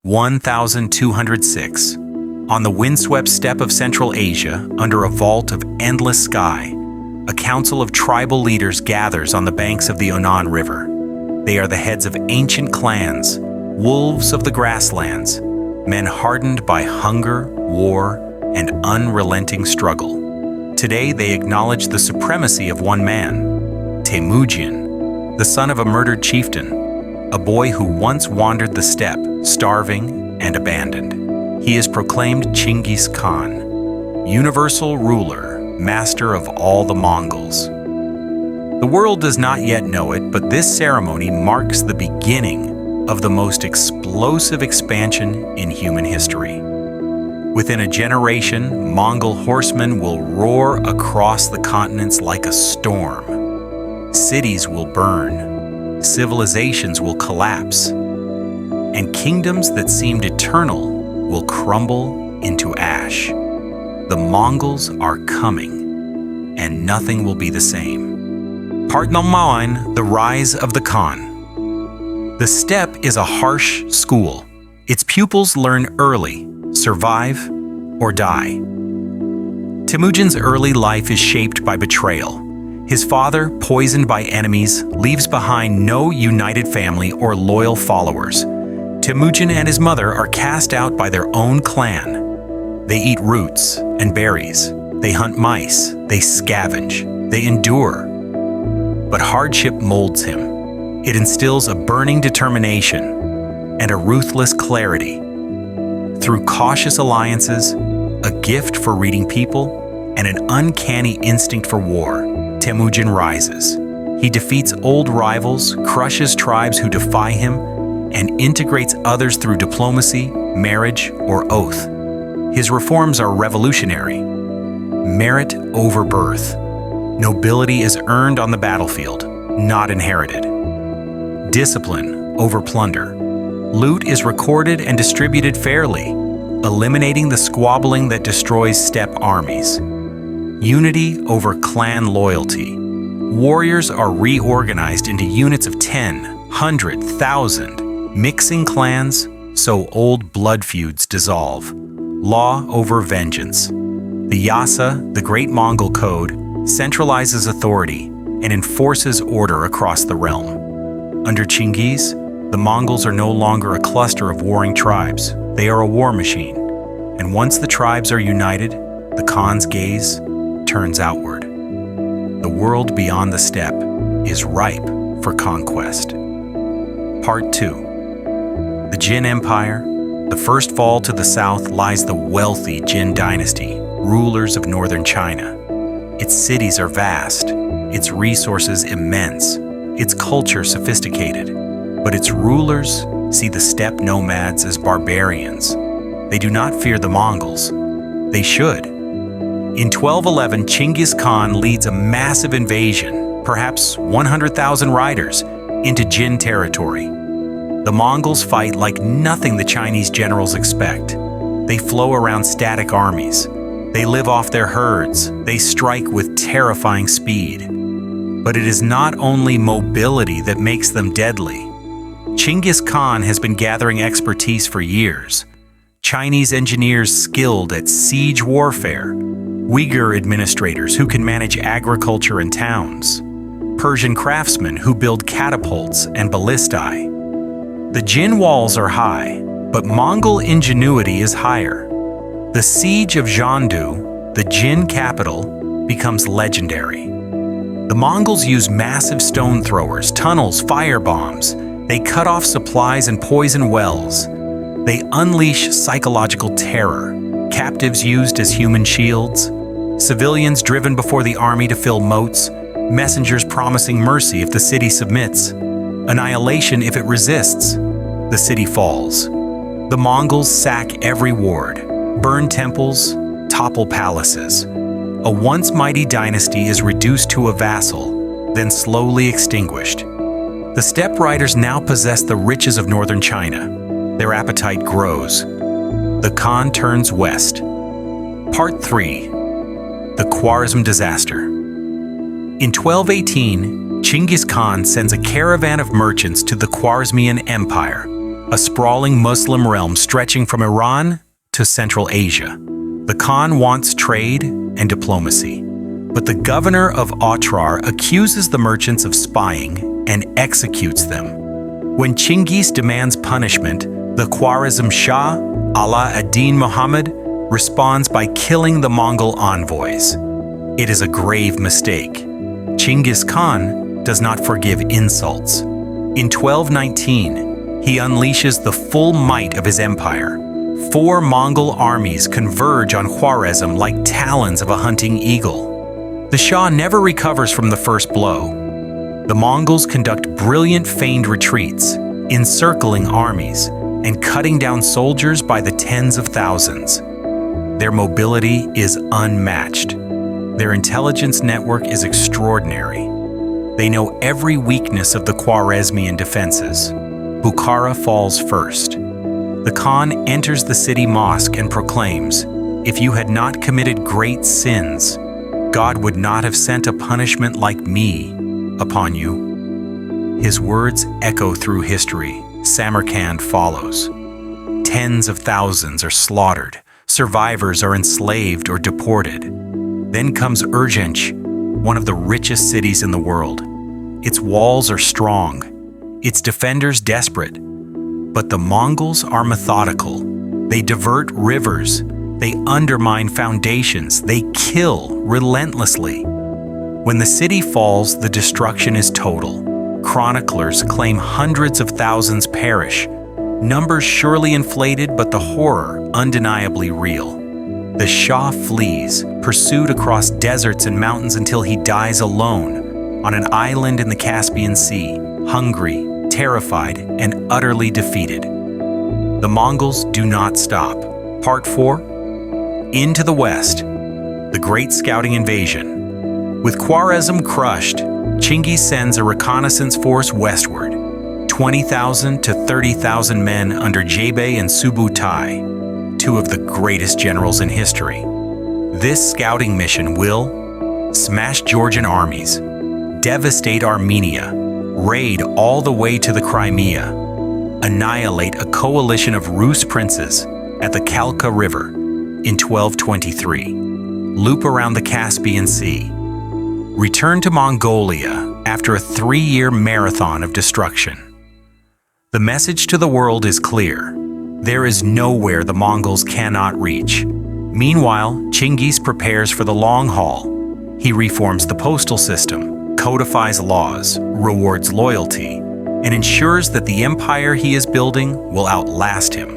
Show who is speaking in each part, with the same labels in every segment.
Speaker 1: 1206. On the windswept steppe of Central Asia, under a vault of endless sky, a council of tribal leaders gathers on the banks of the Onan River. They are the heads of ancient clans, wolves of the grasslands, men hardened by hunger, war, and unrelenting struggle. Today they acknowledge the supremacy of one man, Temujin, the son of a murdered chieftain, a boy who once wandered the steppe, starving and abandoned. He is proclaimed Genghis Khan, universal ruler, master of all the Mongols. The world does not yet know it, but this ceremony marks the beginning of the most explosive expansion in human history. Within a generation, Mongol horsemen will roar across the continents like a storm. Cities will burn, civilizations will collapse, and kingdoms that seemed eternal will crumble into ash. The Mongols are coming, and nothing will be the same. Part 9: The Rise of the Khan. The steppe is a harsh school. Its pupils learn early: survive or die. Temujin's early life is shaped by betrayal. His father, poisoned by enemies, leaves behind no united family or loyal followers. Temujin and his mother are cast out by their own clan. They eat roots and berries. They hunt mice. They scavenge. They endure. But hardship molds him. It instills a burning determination and a ruthless clarity. Through cautious alliances, a gift for reading people, and an uncanny instinct for war, Temujin rises. He defeats old rivals, crushes tribes who defy him, and integrates others through diplomacy, marriage, or oath. His reforms are revolutionary. Merit over birth. Nobility is earned on the battlefield, not inherited. Discipline over plunder. Loot is recorded and distributed fairly, eliminating the squabbling that destroys steppe armies. Unity over clan loyalty. Warriors are reorganized into units of 10, 100, 1,000, mixing clans so old blood feuds dissolve. Law over vengeance. The Yasa, the Great Mongol Code, centralizes authority and enforces order across the realm. Under Genghis, the Mongols are no longer a cluster of warring tribes. They are a war machine. And once the tribes are united, the Khan's gaze turns outward. The world beyond the steppe is ripe for conquest. Part 2. The Jin Empire. The first fall to the south lies the wealthy Jin dynasty, rulers of northern China. Its cities are vast, its resources immense, its culture sophisticated. But its rulers see the steppe nomads as barbarians. They do not fear the Mongols. They should. In 1211, Genghis Khan leads a massive invasion, perhaps 100,000 riders, into Jin territory. The Mongols fight like nothing the Chinese generals expect. They flow around static armies. They live off their herds. They strike with terrifying speed. But it is not only mobility that makes them deadly. Genghis Khan has been gathering expertise for years. Chinese engineers skilled at siege warfare, Uyghur administrators who can manage agriculture and towns, Persian craftsmen who build catapults and ballistae. The Jin walls are high, but Mongol ingenuity is higher. The siege of Zhandu, the Jin capital, becomes legendary. The Mongols use massive stone throwers, tunnels, fire bombs. They cut off supplies and poison wells. They unleash psychological terror, captives used as human shields, civilians driven before the army to fill moats, messengers promising mercy if the city submits, annihilation if it resists. The city falls. The Mongols sack every ward, burn temples, topple palaces. A once mighty dynasty is reduced to a vassal, then slowly extinguished. The steppe riders now possess the riches of northern China. Their appetite grows. The Khan turns west. Part 3. The Khwarezm Disaster. In 1218, Genghis Khan sends a caravan of merchants to the Khwarezmian Empire, a sprawling Muslim realm stretching from Iran to Central Asia. The Khan wants trade and diplomacy, but the governor of Otrar accuses the merchants of spying and executes them. When Chinggis demands punishment, the Khwarezm Shah, Ala ad-Din Muhammad, responds by killing the Mongol envoys. It is a grave mistake. Genghis Khan does not forgive insults. In 1219, he unleashes the full might of his empire. 4 Mongol armies converge on Khwarezm like talons of a hunting eagle. The Shah never recovers from the first blow. The Mongols conduct brilliant feigned retreats, encircling armies, and cutting down soldiers by the tens of thousands. Their mobility is unmatched. Their intelligence network is extraordinary. They know every weakness of the Khwarezmian defenses. Bukhara falls first. The Khan enters the city mosque and proclaims, "If you had not committed great sins, God would not have sent a punishment like me upon you." His words echo through history. Samarkand follows. Tens of thousands are slaughtered. Survivors are enslaved or deported. Then comes Urgench, one of the richest cities in the world. Its walls are strong, its defenders desperate. But the Mongols are methodical. They divert rivers, they undermine foundations, they kill relentlessly. When the city falls, the destruction is total. Chroniclers claim hundreds of thousands perish. Numbers surely inflated, but the horror undeniably real. The Shah flees, pursued across deserts and mountains until he dies alone on an island in the Caspian Sea, hungry, terrified, and utterly defeated. The Mongols do not stop. Part 4. Into the West. The Great Scouting Invasion. With Khwarezm crushed, Chinggis sends a reconnaissance force westward. 20,000 to 30,000 men under Jebei and Subutai, 2 of the greatest generals in history. This scouting mission will smash Georgian armies, devastate Armenia, raid all the way to the Crimea, annihilate a coalition of Rus princes at the Kalka River in 1223, loop around the Caspian Sea, return to Mongolia after a 3-year marathon of destruction. The message to the world is clear. There is nowhere the Mongols cannot reach. Meanwhile, Chinggis prepares for the long haul. He reforms the postal system, codifies laws, rewards loyalty, and ensures that the empire he is building will outlast him.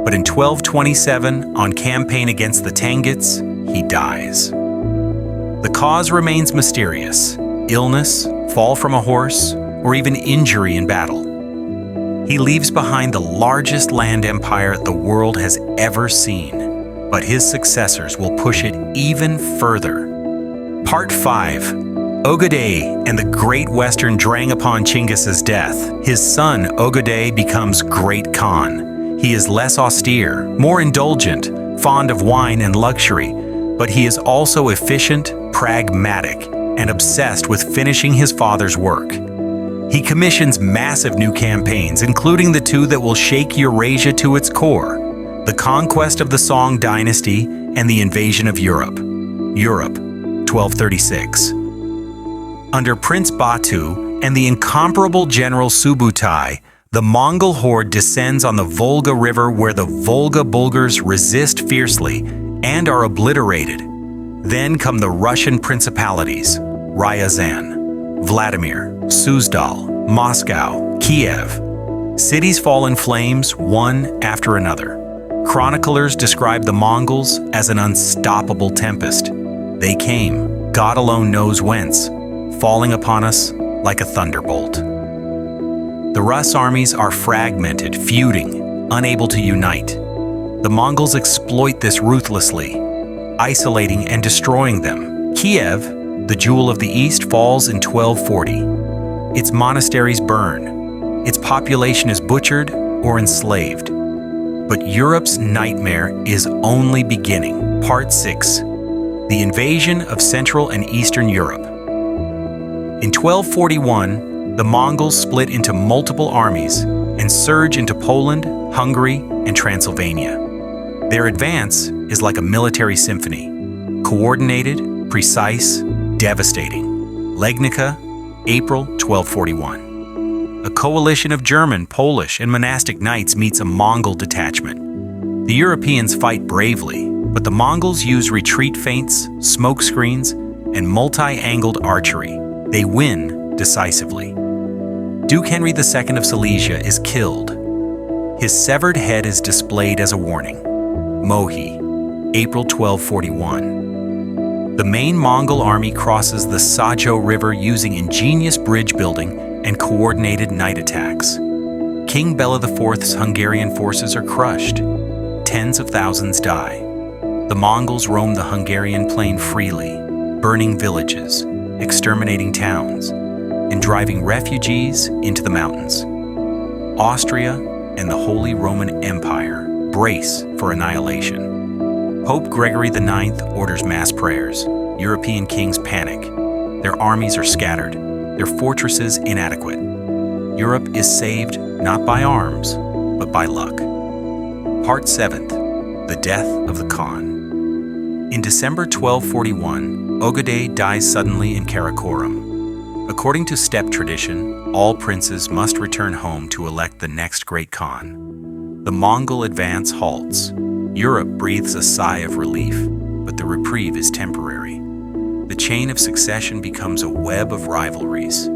Speaker 1: But in 1227, on campaign against the Tanguts, he dies. The cause remains mysterious: illness, fall from a horse, or even injury in battle. He leaves behind the largest land empire the world has ever seen, but his successors will push it even further. Part 5. Ogodei and the Great Western Drang upon Chinggis's death. His son, Ogodei, becomes Great Khan. He is less austere, more indulgent, fond of wine and luxury, but he is also efficient, pragmatic, and obsessed with finishing his father's work. He commissions massive new campaigns, including the 2 that will shake Eurasia to its core: the conquest of the Song dynasty and the invasion of Europe. Europe, 1236. Under Prince Batu and the incomparable general Subutai, the Mongol horde descends on the Volga River, where the Volga Bulgars resist fiercely and are obliterated. Then come the Russian principalities: Ryazan, Vladimir, Suzdal, Moscow, Kiev. Cities fall in flames, one after another. Chroniclers describe the Mongols as an unstoppable tempest. They came, God alone knows whence, falling upon us like a thunderbolt. The Rus armies are fragmented, feuding, unable to unite. The Mongols exploit this ruthlessly, isolating and destroying them. Kiev, the jewel of the East, falls in 1240. Its monasteries burn. Its population is butchered or enslaved. But Europe's nightmare is only beginning. Part 6. The invasion of Central and Eastern Europe. In 1241, the Mongols split into multiple armies, and surge into Poland, Hungary, and Transylvania. Their advance is like a military symphony, coordinated, precise, devastating. Legnica, April 1241. A coalition of German, Polish, and monastic knights meets a Mongol detachment. The Europeans fight bravely, but the Mongols use retreat feints, smoke screens, and multi-angled archery. They win decisively. Duke Henry II of Silesia is killed. His severed head is displayed as a warning. Mohi, April 1241. The main Mongol army crosses the Sajo River using ingenious bridge building and coordinated night attacks. King Bela IV's Hungarian forces are crushed. Tens of thousands die. The Mongols roam the Hungarian plain freely, burning villages, exterminating towns, and driving refugees into the mountains. Austria and the Holy Roman Empire brace for annihilation. Pope Gregory IX orders mass prayers. European kings panic. Their armies are scattered, their fortresses inadequate. Europe is saved not by arms, but by luck. Part 7th, The Death of the Khan. In December 1241, Ogadei dies suddenly in Karakorum. According to steppe tradition, all princes must return home to elect the next great Khan. The Mongol advance halts. Europe breathes a sigh of relief, but the reprieve is temporary. The chain of succession becomes a web of rivalries.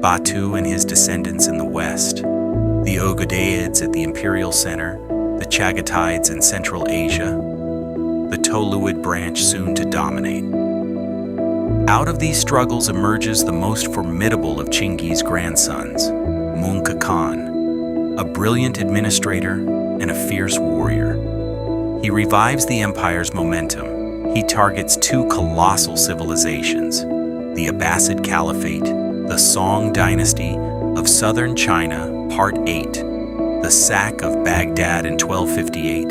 Speaker 1: Batu and his descendants in the west, the Ogadeids at the imperial center, the Chaghatides in Central Asia, the Toluid branch soon to dominate. Out of these struggles emerges the most formidable of Chinggis' grandsons, Mungka Khan, a brilliant administrator and a fierce warrior. He revives the empire's momentum. He targets two colossal civilizations, the Abbasid Caliphate, the Song dynasty of southern China, Part 8, the sack of Baghdad in 1258.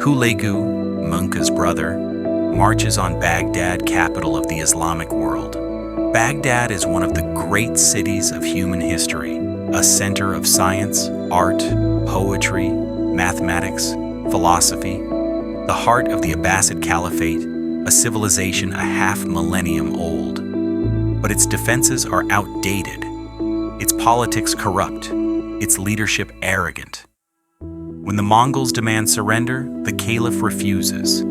Speaker 1: Hulegu, Munka's brother, marches on Baghdad, capital of the Islamic world. Baghdad is one of the great cities of human history, a center of science, art, poetry, mathematics, philosophy, the heart of the Abbasid Caliphate, a civilization a half millennium old. But its defenses are outdated, its politics corrupt, its leadership arrogant. When the Mongols demand surrender, the Caliph refuses.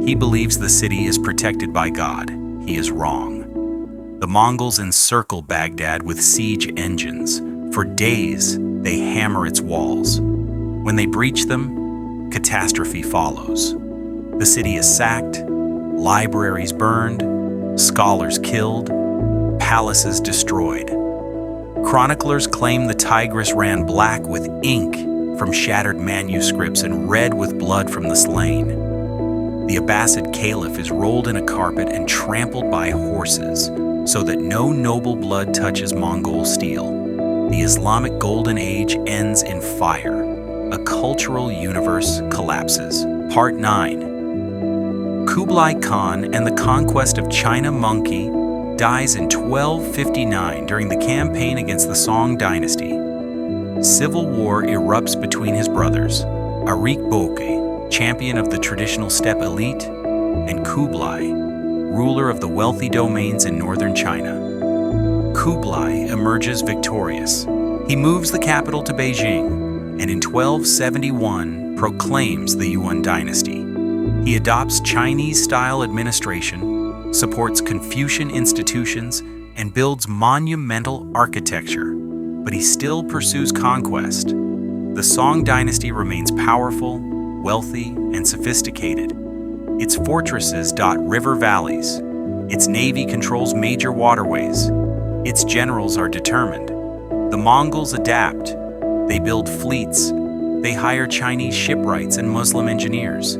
Speaker 1: He believes the city is protected by God. He is wrong. The Mongols encircle Baghdad with siege engines. For days, they hammer its walls. When they breach them, catastrophe follows. The city is sacked, libraries burned, scholars killed, palaces destroyed. Chroniclers claim the Tigris ran black with ink from shattered manuscripts and red with blood from the slain. The Abbasid Caliph is rolled in a carpet and trampled by horses so that no noble blood touches Mongol steel. The Islamic Golden Age ends in fire. A cultural universe collapses. Part 9. Kublai Khan and the conquest of China Monkey dies in 1259 during the campaign against the Song dynasty. Civil war erupts between his brothers, Arik Boke, champion of the traditional steppe elite, and Kublai, ruler of the wealthy domains in northern China. Kublai emerges victorious. He moves the capital to Beijing, and in 1271 proclaims the Yuan dynasty. He adopts Chinese-style administration, supports Confucian institutions, and builds monumental architecture, but he still pursues conquest. The Song dynasty remains powerful, wealthy, and sophisticated. Its fortresses dot river valleys. Its navy controls major waterways. Its generals are determined. The Mongols adapt. They build fleets. They hire Chinese shipwrights and Muslim engineers.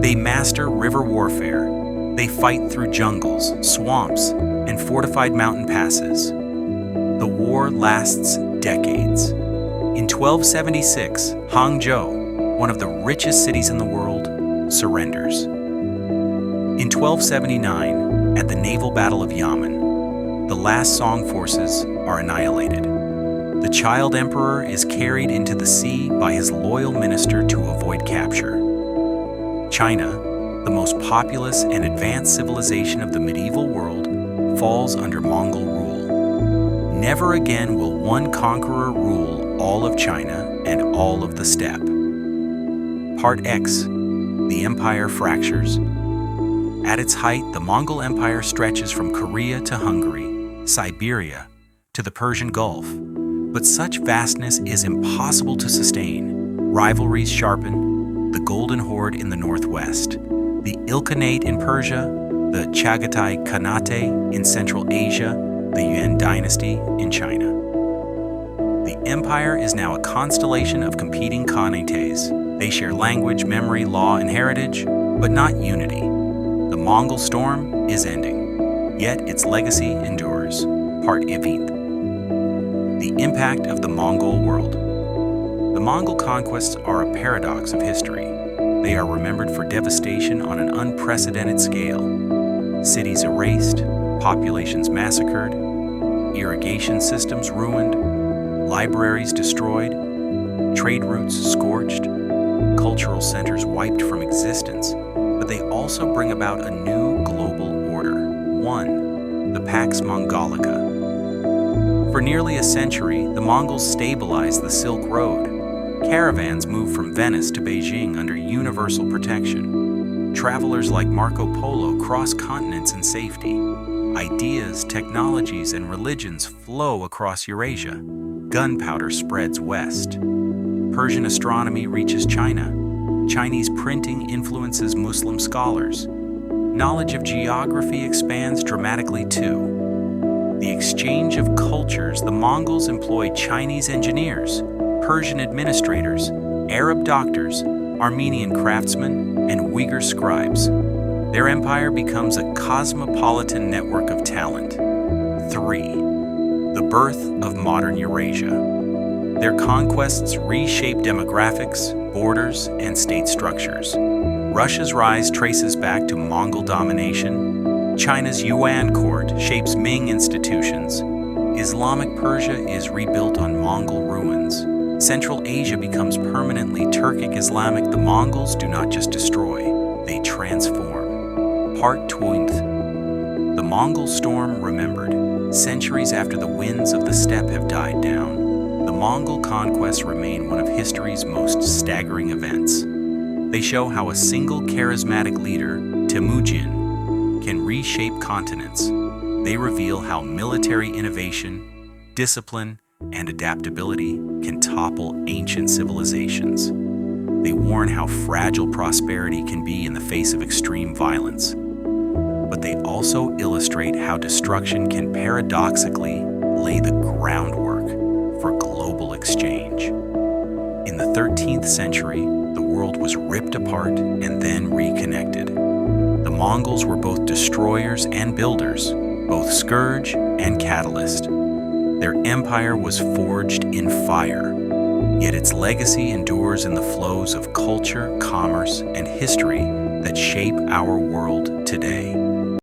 Speaker 1: They master river warfare. They fight through jungles, swamps, and fortified mountain passes. The war lasts decades. In 1276, Hangzhou, one of the richest cities in the world, surrenders. In 1279, at the naval battle of Yamen, the last Song forces are annihilated. The child emperor is carried into the sea by his loyal minister to avoid capture. China, the most populous and advanced civilization of the medieval world, falls under Mongol rule. Never again will one conqueror rule all of China and all of the steppe. Part X. The empire fractures. At its height, the Mongol Empire stretches from Korea to Hungary, Siberia, to the Persian Gulf. But such vastness is impossible to sustain. Rivalries sharpen, the Golden Horde in the northwest, the Ilkhanate in Persia, the Chagatai Khanate in Central Asia, the Yuan dynasty in China. The empire is now a constellation of competing khanates. They share language, memory, law, and heritage, but not unity. The Mongol storm is ending, yet its legacy endures. Part 13th. The impact of the Mongol world. The Mongol conquests are a paradox of history. They are remembered for devastation on an unprecedented scale. Cities erased, populations massacred, irrigation systems ruined, libraries destroyed, trade routes scorched, cultural centers wiped from existence, but they also bring about a new global order. 1. The Pax Mongolica. For nearly a century, the Mongols stabilized the Silk Road. Caravans moved from Venice to Beijing under universal protection. Travelers like Marco Polo cross continents in safety. Ideas, technologies, and religions flow across Eurasia. Gunpowder spreads west. Persian astronomy reaches China. Chinese printing influences Muslim scholars. Knowledge of geography expands dramatically too. The exchange of cultures, the Mongols employ Chinese engineers, Persian administrators, Arab doctors, Armenian craftsmen, and Uyghur scribes. Their empire becomes a cosmopolitan network of talent. 3. The birth of modern Eurasia. Their conquests reshape demographics, borders, and state structures. Russia's rise traces back to Mongol domination. China's Yuan court shapes Ming institutions. Islamic Persia is rebuilt on Mongol ruins. Central Asia becomes permanently Turkic Islamic. The Mongols do not just destroy, they transform. Part 20th. The Mongol storm remembered. Centuries after the winds of the steppe have died down, the Mongol conquests remain one of history's most staggering events. They show how a single charismatic leader, Temujin, can reshape continents. They reveal how military innovation, discipline, and adaptability can topple ancient civilizations. They warn how fragile prosperity can be in the face of extreme violence. But they also illustrate how destruction can paradoxically lay the groundwork for global exchange. In the 13th century, the world was ripped apart and then reconnected. The Mongols were both destroyers and builders, both scourge and catalyst. Their empire was forged in fire, yet its legacy endures in the flows of culture, commerce, and history that shape our world today.